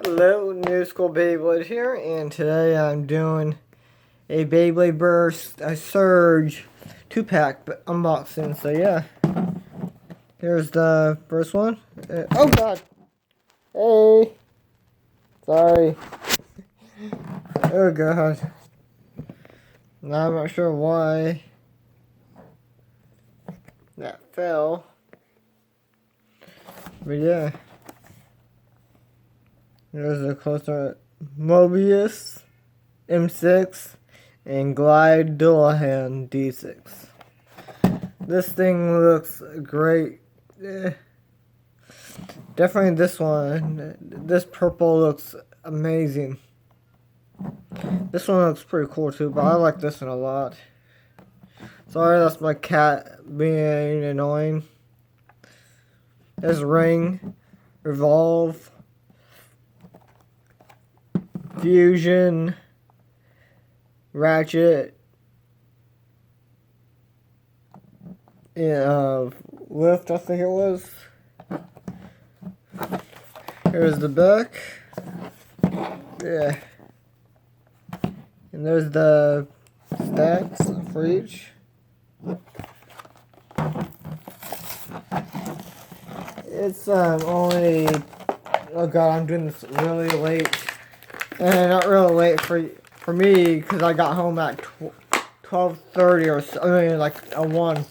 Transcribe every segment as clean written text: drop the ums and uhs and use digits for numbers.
Hello, New School Beyblade here, and today I'm doing a Beyblade Burst, a Surge 2-pack unboxing. So yeah, here's the first one. Oh god! Hey! Sorry. Oh god. Now I'm not sure why that fell. But yeah. There's a closer Mobius M6 and Glide Dullahan D6. This thing looks great. Definitely this one. This purple looks amazing. This one looks pretty cool too, but I like this one a lot. Sorry, that's my cat being annoying. There's Ring, Revolve, Fusion, Ratchet, and Lift, I think it was. Here's the back. Yeah. And there's the stacks for each. It's only, oh god, I'm doing this really late. And not really late for me, because I got home at 12:30 or so, I mean like a 1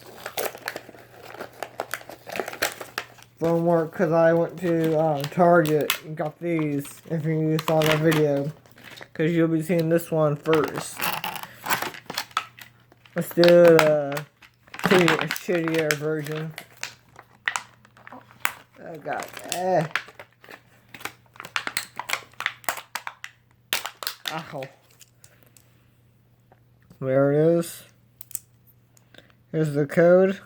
from work, because I went to Target and got these, if you saw that video, because you'll be seeing this one first. Let's do the shittier version. Oh god. Ow. There it is. Here's the code.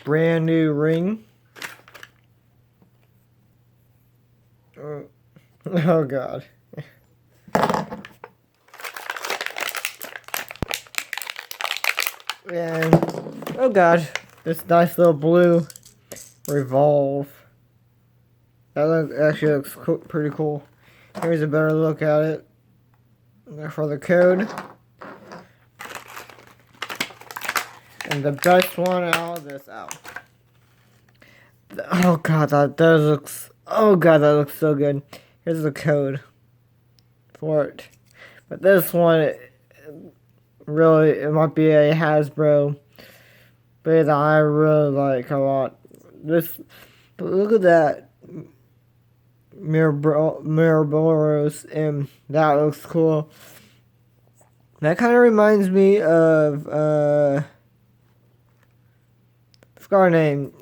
Brand new ring. Oh god. And oh god, this nice little blue Revolve. That actually looks pretty cool. Here's a better look at it for the code. And the best one out of this out. Oh god, that looks. Oh god, that looks so good. Here's the code for it. But this one, really, it might be a Hasbro, but I really like a lot. But look at that Minoboros, and that looks cool. That kind of reminds me of forgot her name,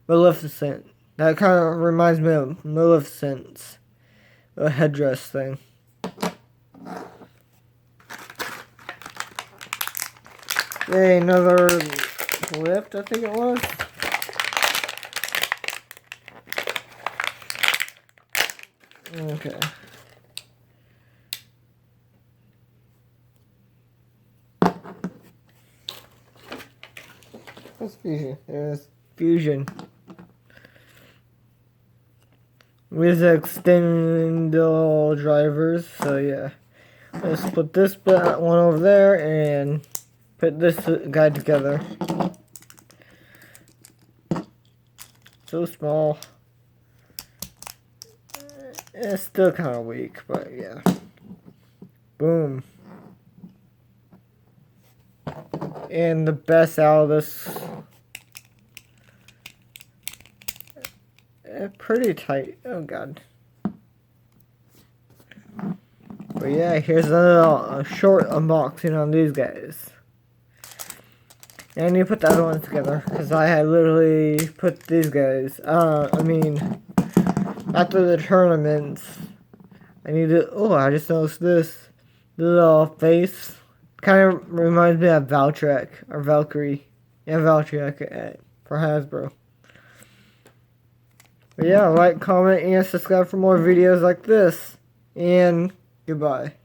Maleficent. That kind of reminds me of Maleficent's headdress thing. Okay, another lift, I think it was. Okay. What's Fusion? There's Fusion. With extendable drivers, so yeah. Let's put this one over there and put this guy together. So small. It's still kind of weak, but yeah. Boom. And the best out of this. Pretty tight. Oh god. But yeah, here's a short unboxing on these guys. And you put the other ones together, because I had literally put these guys. I mean, after the tournaments, I need to. Oh, I just noticed this. The little face kind of reminds me of Valtrek or Valkyrie. Yeah, Valtrek for Hasbro. But yeah, like, comment, and subscribe for more videos like this. And goodbye.